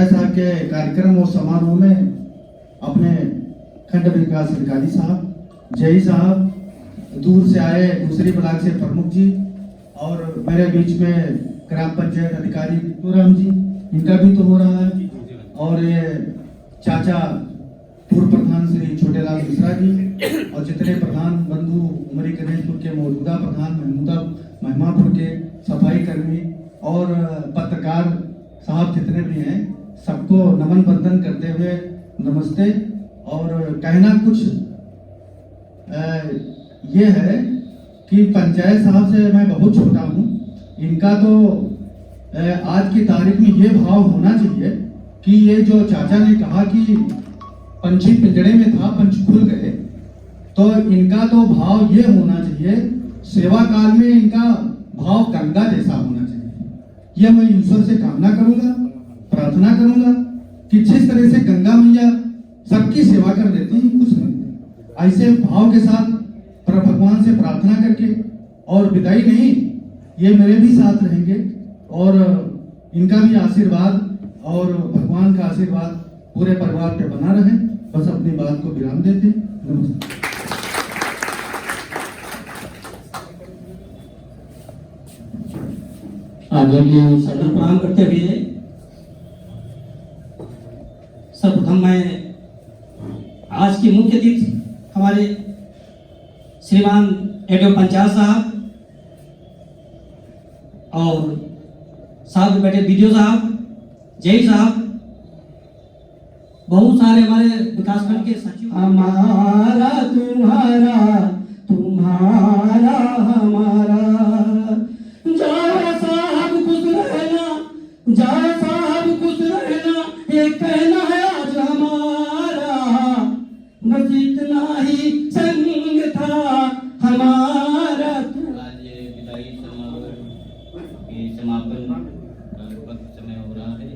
साहब के कार्यक्रम और समारोह में अपने खंड विकास अधिकारी साहब, जय साहब, दूर से आए दूसरी ब्लॉक से प्रमुख जी और मेरे बीच में ग्राम पंचायत अधिकारी राम जी, इनका भी तो हो रहा है, और ये चाचा पूर्व प्रधान श्री छोटेलाल मिश्रा जी और जितने प्रधान बंधु उमरी गणेशपुर के मौजूदा प्रधान महिमापुर के सफाई कर्मी और पत्रकार साहब जितने भी हैं, सबको नमन बंदन करते हुए नमस्ते। और कहना कुछ ये है कि पंचायत साहब से मैं बहुत छोटा हूँ, इनका तो आज की तारीख में ये भाव होना चाहिए कि ये जो चाचा ने कहा कि पंछी पिंजड़े में था, पंछ खुल गए, तो इनका तो भाव ये होना चाहिए, सेवा काल में इनका भाव गंगा जैसा होना चाहिए। यह मैं ईश्वर से कामना करूंगा, प्रार्थना करूंगा कि जिस तरह से गंगा मैया सबकी सेवा कर देती है, कुछ नहीं ऐसे भाव के साथ भगवान से प्रार्थना करके और विदाई नहीं, ये मेरे भी साथ रहेंगे और इनका भी आशीर्वाद और भगवान का आशीर्वाद पूरे परिवार पे बना रहे। बस अपनी बात को विराम देते। नमस्ते। आगे के सदन प्रणाम करते हुए सर्वप्रथम मैं आज के मुख्य अतिथि हमारे श्रीमान एडो पंचायत साहब और साथ में बैठे बीडीओ साहब, जय साहब, बहुत सारे हमारे विकासखंड के सचिव, हमारा तुम्हारा तुम्हारा हमारा, जाओ साहब खुश रहना, जाओ साहब खुश रहना, ये कहना है आज हमारा, बस इतना ही संग था हमारा। आज ये विदाई समारोह के समापन का लगभग समय हो रहा है,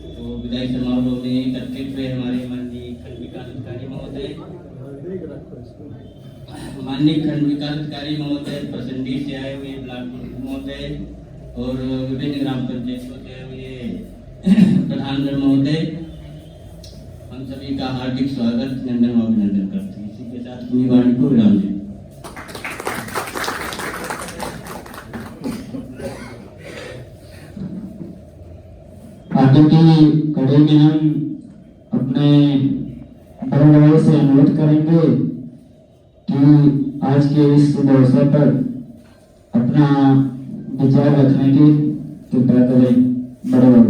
तो विदाई समारोह में एकत्रित हुए हमारे माननीय खंड विकास अधिकारी महोदय, प्रसन्नी से आए हुए ब्लॉक महोदय और विभिन्न ग्राम पंचायतों से आए हुए प्रधानगण महोदय, हम सभी का हार्दिक स्वागत, नंदन और अभिनंदन करते हैं। इसी के साथ अपनी वाणी को विराम दें। आगे की कड़ी में हम अपने बड़े बड़े से अनुरोध करेंगे कि आज के इस शुभ अवसर पर अपना विचार रखने की कृपया करें। बड़े बड़े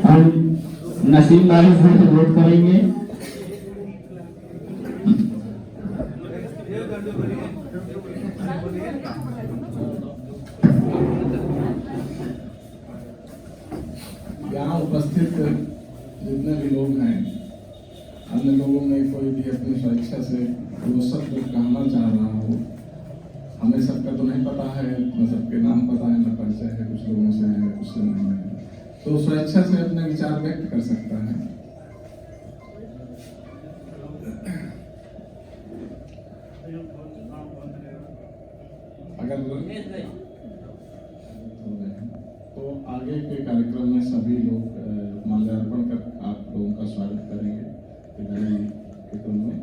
हम नसीम वाले से अनुरोध करेंगे। यहाँ उपस्थित जितने भी लोग हैं, अन्य लोगों में कोई भी अपनी स्वेच्छा से वो सब कुछ कहना चाह रहा हो, हमें सबका तो नहीं पता है, न सबके नाम पता है, न परिचय है, कुछ लोगों से है, कुछ से नहीं है, तो स्वेच्छा से अपने विचार व्यक्त कर सकता है। अगर तो आगे के कार्यक्रम में सभी लोग माल्यार्पण कर आप लोगों का स्वागत करेंगे विदाई के क्रम में।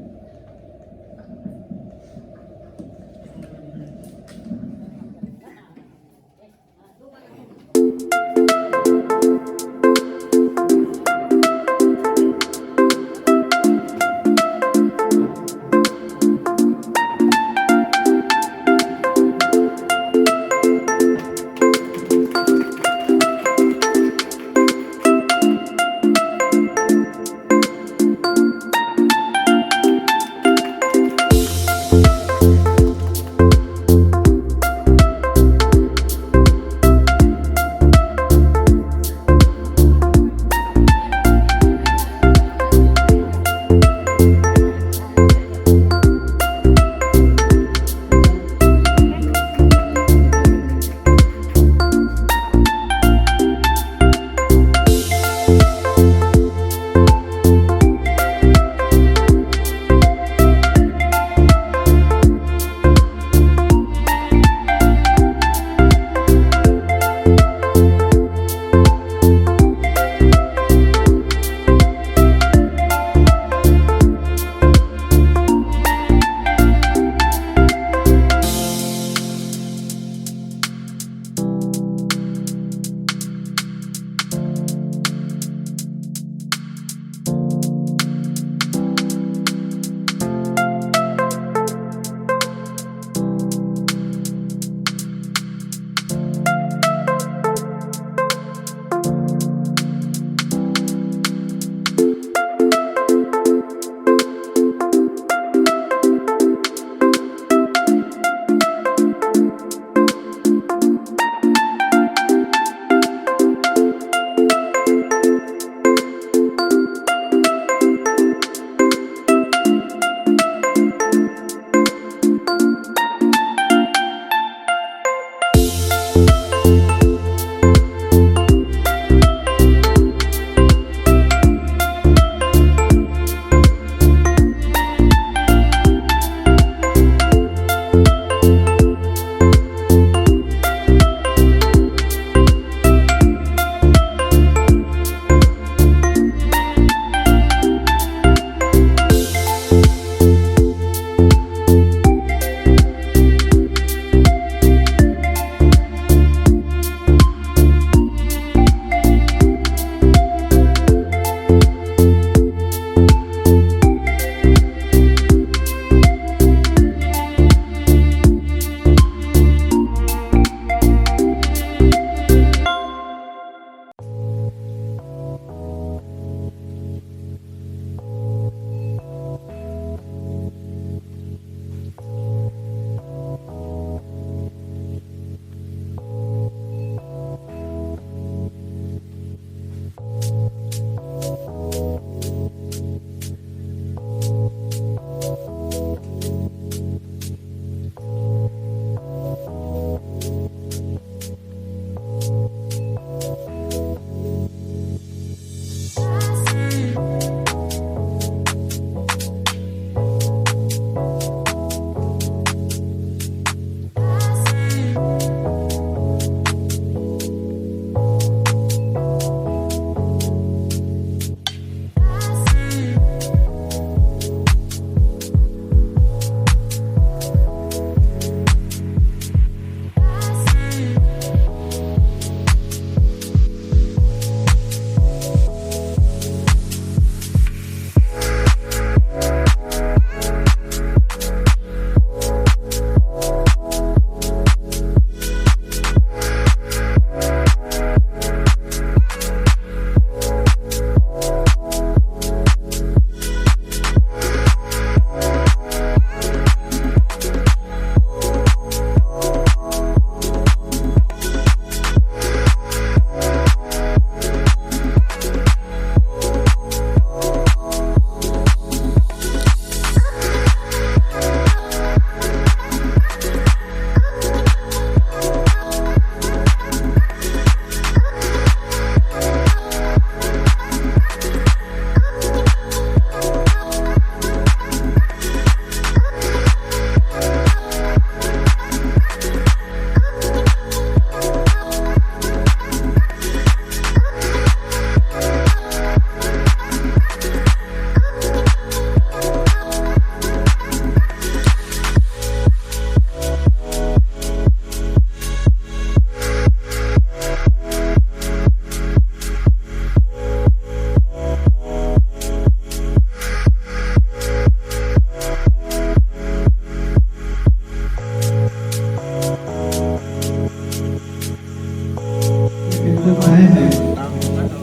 जो कहे हैं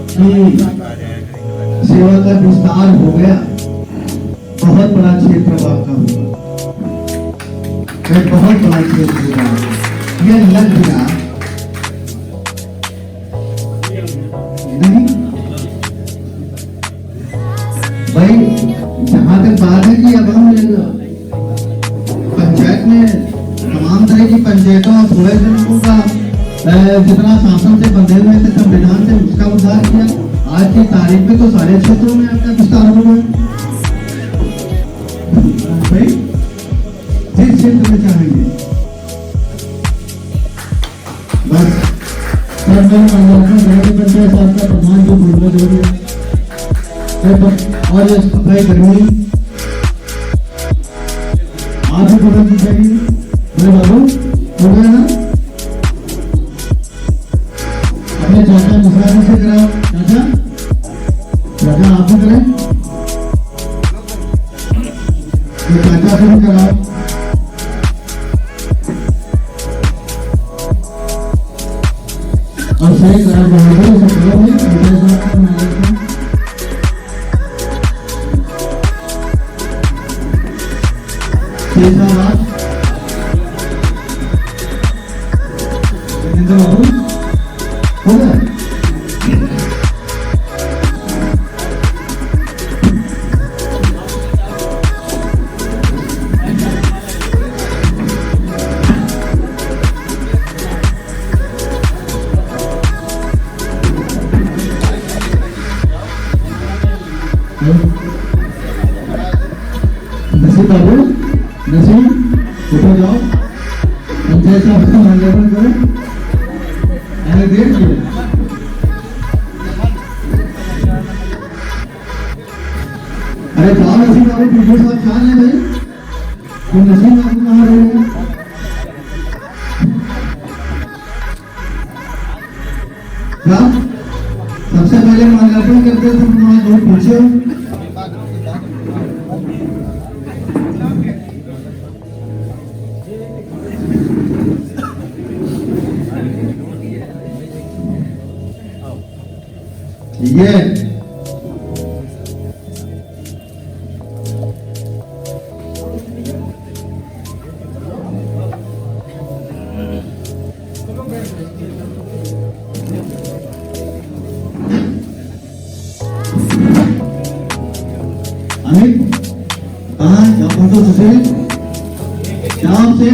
कि सेवा का विस्तार हो गया, बहुत बड़ा क्षेत्र आपका होगा, एक बहुत बड़ा क्षेत्र होगा, ये लग गया नहीं भाई। जहां तक बात है कि अब हम पंचायत में तमाम तरह की पंचायतों और सोलह जनों का जितना शासन से बंधे हुए थे संविधान से उसका उद्धार किया। आज की तारीख में तो सारे क्षेत्रों में आपका विस्तार हो गया भाई, जिस क्षेत्र में चाहेंगे बस। पंचायत साहब का प्रधान जो पूर्वज हो गया और ये सफाई कर्मी आप भी पता पूछेंगे मेरे बाबू हो गया ना। अपने चाचा मिश्रा जी से कराओ, चाचा चाचा आप भी करें, तो चाचा से भी कराओ। और सही करा बहुत सब करो भाई, हो गया। नसीब बाबू, नसीब ऊपर जाओ, पंचायत साहब का माल्यार्पण करो। अरे देख लो, अरे जाओ नसीब बाबू, पीछे साहब चाल है भाई, तो नसीब बाबू कहाँ रहेगा? क्या सबसे पहले माल्यार्पण करते थे तुम्हारा बहुत पीछे। ये अमित कहाँ या फोटो से क्या से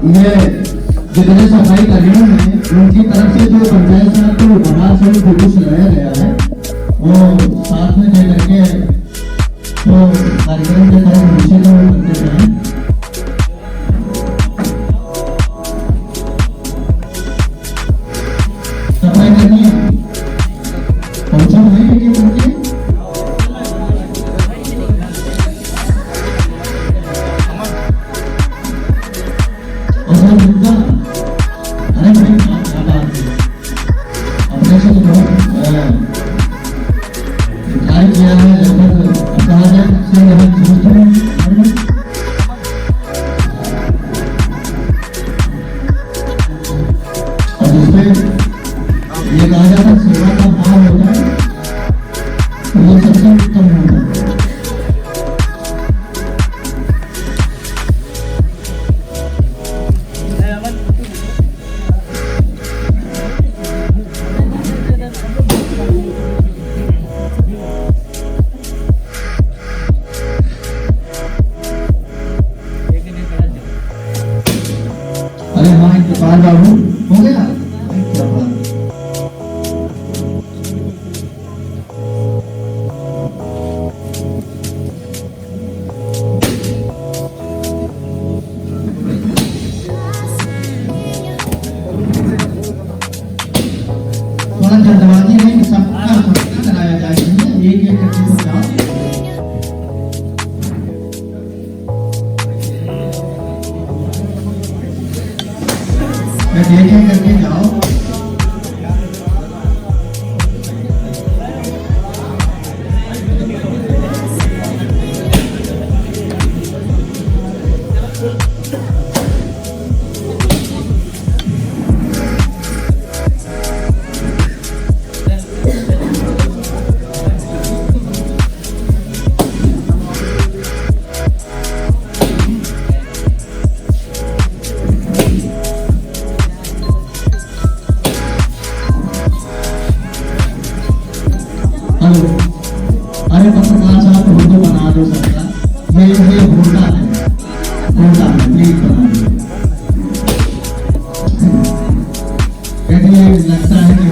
ये जितने सफाई कर्मी हैं उनकी तरफ से जो पंचायत साहब को बाहर से जुलूस लगाया गया है वो साथ में दे करके तो कार्यक्रम के तहत निश्चित करते हैं। सफाई कर्मी पहुंचे हुए हैं कि उनके ये कहा जाता है सेवा का भाव होता है, ये सबसे उत्तम होता है। अरे हाँ इकबाल बाबू हो गया। थोड़ा जल्दबाजी नहीं, सबका सबका कराया जाए, एक एक करके तो जाओ। देखे करके जाओ। अरे पत्रकार साहब फोटो बना दो सबका, ये होता है प्लीज बना दो। यदि लगता है कि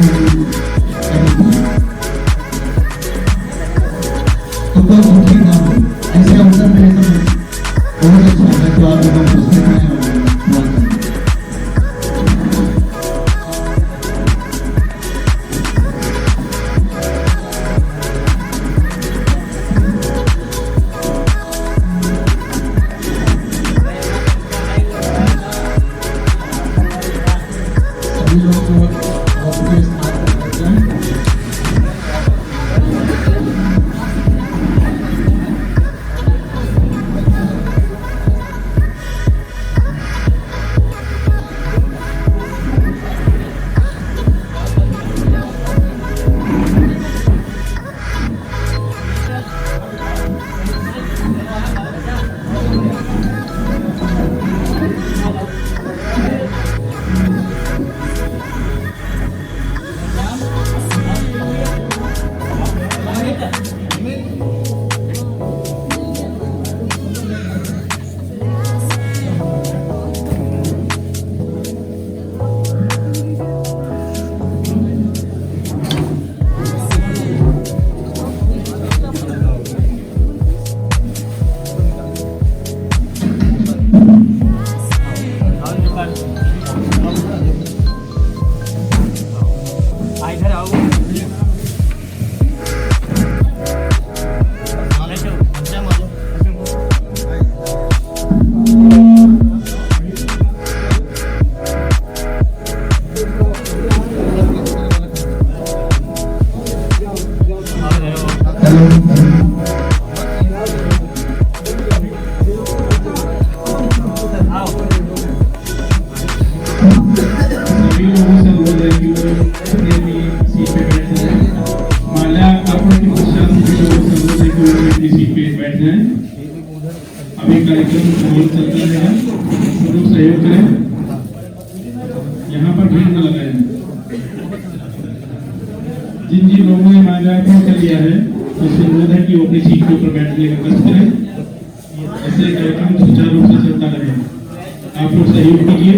तो कोई दुखी ना हो, ऐसे अवसर मिले तो बहुत अच्छा है। तो आप लोगों को अभी कार्यक्रम बहुत चलता रहेगा, सब लोग सहयोग करें, यहाँ पर भीड़ न लगाएं। जिन जिन लोगों ने माला को कर लिया है उससे अनुरोध है कि वो अपनी सीट के ऊपर बैठने का कष्ट करें, ऐसे कार्यक्रम सुचारू रूप से चलता रहे। आप लोग सहयोग कीजिए,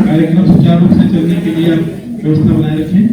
कार्यक्रम सुचारू रूप से चलने के लिए आप व्यवस्था बनाए रखें।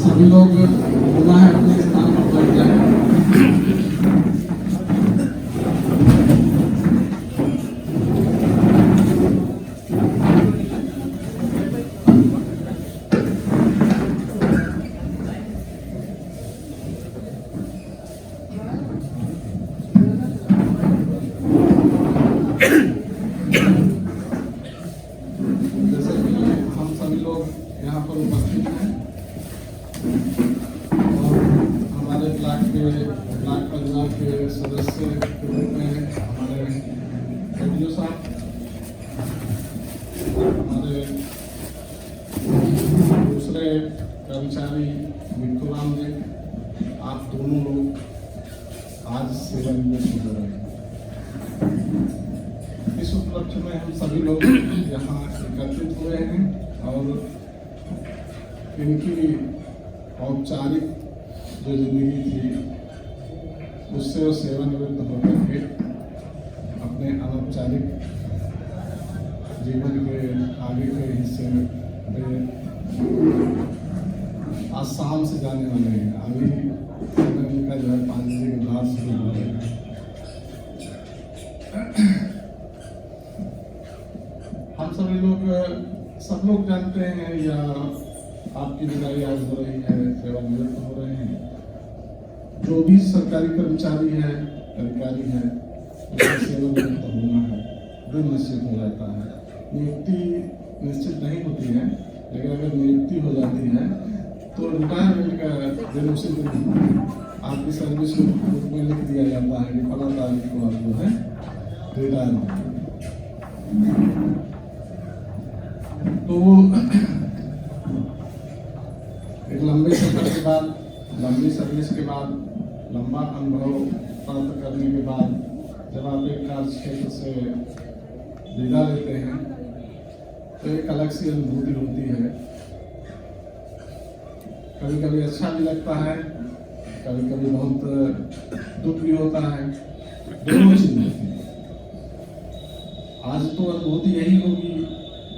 सभी लोग पुनः अपने स्थान पर बैठ जाएं। जैसे कि हम सभी लोग यहाँ पर उपस्थित हैं और हमारे ब्लॉक पंजाब के सदस्य के रूप में हमारे एडीओ साहब, हमारे दूसरे कर्मचारी विक्राम जी, आप दोनों लोग आज सेवानिवृत्त हो रहे हैं। इस उपलक्ष्य में हम सभी लोग यहाँ एकत्रित हुए हैं और इनकी औपचारिक जो जिंदगी थी उससे वो सेवानिवृत्त होकर के अपने अनौपचारिक जीवन के आगे के हिस्से में आज शाम से जाने वाले हैं। अभी उनका जो है 5 बजे के बाद शुरू हो रहा है। हम सभी लोग सब लोग जानते हैं या आपकी विदाई आज हो रही है, सेवानिवृत्त हो रहे हैं। जो भी सरकारी कर्मचारी है, अधिकारी है, उसका सेवानिवृत्त होना है, दिन निश्चित हो जाता है। नियुक्ति निश्चित नहीं होती है, लेकिन अगर नियुक्ति हो जाती है तो रिटायरमेंट का दिन उसी दिन आपकी सर्विस बुक में लिख दिया जाता है कि 15 तारीख को आप जो है रिटायर हो। तो एक लंबे सफर के बाद, लंबी सर्विस के बाद, लंबा अनुभव प्राप्त करने के बाद जब आप एक कार्य क्षेत्र से विदा लेते हैं तो एक अलग सी अनुभूति होती है। कभी कभी अच्छा भी लगता है, कभी कभी बहुत दुख भी होता है, दोनों चीज होती है। आज तो अनुभूति यही होगी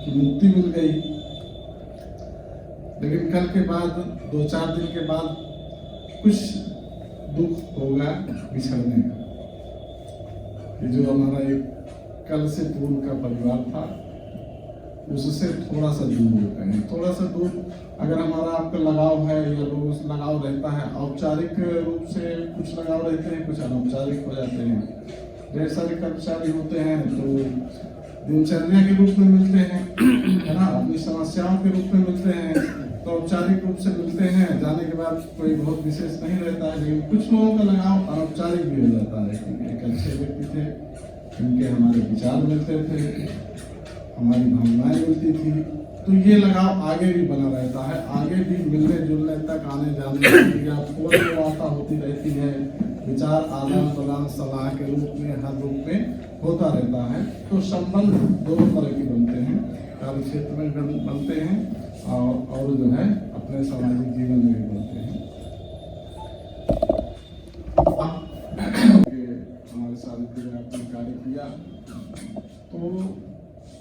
कि मुक्ति मिल गई, लेकिन कल के बाद 2-4 दिन के बाद कुछ दुख होगा बिछड़ने का, कि जो हमारा एक कल से पूर्व का परिवार था उससे थोड़ा सा दूर हो गए हैं। थोड़ा सा दूर अगर हमारा आपका लगाव है या रोज लगाव रहता है, औपचारिक रूप से कुछ लगाव रहते हैं, कुछ अनौपचारिक हो जाते हैं। ढेर सारे कर्मचारी होते हैं तो दिनचर्या के रूप में मिलते हैं, है ना, अपनी समस्याओं के रूप में मिलते हैं, तो औपचारिक रूप से मिलते हैं, जाने के बाद कोई बहुत विशेष नहीं रहता है। लेकिन कुछ लोगों का लगाव अनौपचारिक भी हो जाता है कि एक अच्छे व्यक्ति थे, इनके हमारे विचार मिलते थे, हमारी भावनाएं मिलती थी, तो ये लगाव आगे भी बना रहता है। आगे भी मिलने जुलने तक, आने जाने या पूरी वार्ता होती रहती है, विचार आदान प्रदान सलाह के रूप में, हर रूप में होता रहता है। तो संबंध दोनों तरह के बनते हैं, कार्य क्षेत्र में बनते हैं और जो है अपने सामाजिक जीवन में भी बनते हैं। हमारे साथ आपने कार्य किया तो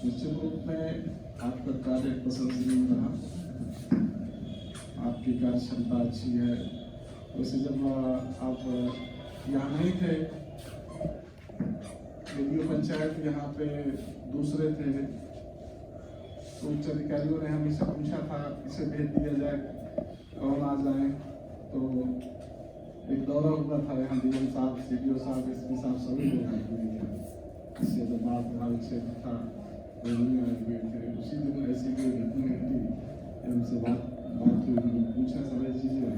निश्चित रूप में आपका कार्य प्रशंसनीय रहा, आपकी कार्य क्षमता अच्छी है। वैसे जब आप यहाँ नहीं थे, रेडियो पंचायत यहाँ पे दूसरे थे, तो उच्च अधिकारियों ने हमेशा पूछा था इसे भेज दिया जाए और आ जाए। तो एक दौरा हुआ था यहाँ, डीएम साहब, सीडीओ साहब, एसपी साहब सभी लोग आए हुए थे। इससे जब बात प्रभावित क्षेत्र था आए हुए थे, उसी दिन ऐसी कोई घटना घटी, हमसे बात हुई, पूछा सारी चीज़ें।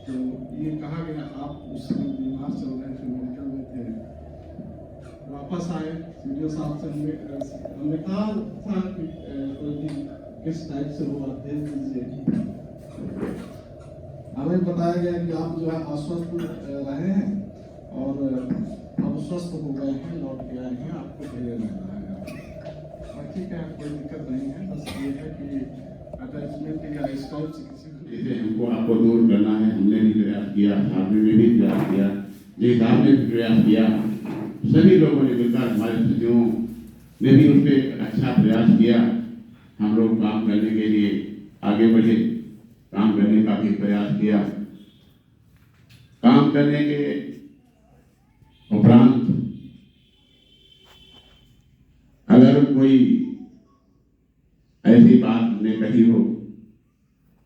तो ये कहा गया आप उस समय बीमार चल रहे थे, मेडिकल में थे, वापस आए, सीडीओ साहब से हमने कहा था कि किस टाइप से हुआ थे, हमें बताया गया कि आप जो है अस्वस्थ रहे हैं और अब स्वस्थ हो गए हैं, लौट के आए हैं, आपको भेजा जाना है। ठीक है, कोई दिक्कत नहीं है, बस ये है कि अटैचमेंट या इस टाइप से किसी जैसे हमको आपको दूर करना है, हमने भी प्रयास किया, आपने भी प्रयास किया, जी साहब ने भी प्रयास किया, सभी लोगों ने मिलकर, हमारे सचिवों ने भी उस पर अच्छा प्रयास किया। हम लोग काम करने के लिए आगे बढ़े, काम करने का भी प्रयास किया। काम करने के उपरांत अगर कोई ऐसी बात हमने कही हो,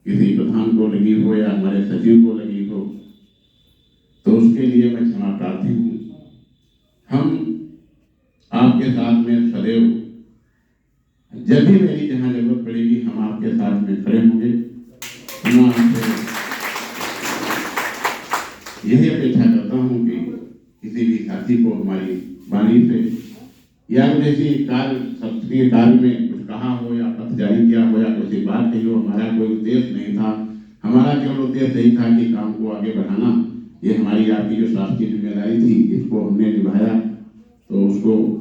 किसी प्रधान को लगी हो या हमारे सचिव को लगी हो, तो उसके लिए मैं क्षमा प्रार्थी हूँ। हम आपके साथ में सदैव, जब भी मेरी जहाँ जरूरत पड़ेगी, हम आपके साथ में खड़े होंगे। मैं आपसे यही अपेक्षा करता हूँ कि किसी भी साथी को हमारी वाणी से या किसी कार्य में कुछ कहा हो या पत्र जारी किया हो या किसी बात कही हो, हमारा कोई उद्देश्य नहीं था। हमारा केवल उद्देश्य यही था कि काम को आगे बढ़ाना। ये हमारी आपकी जो शासकीय जिम्मेदारी थी, इसको हमने निभाया, तो उसको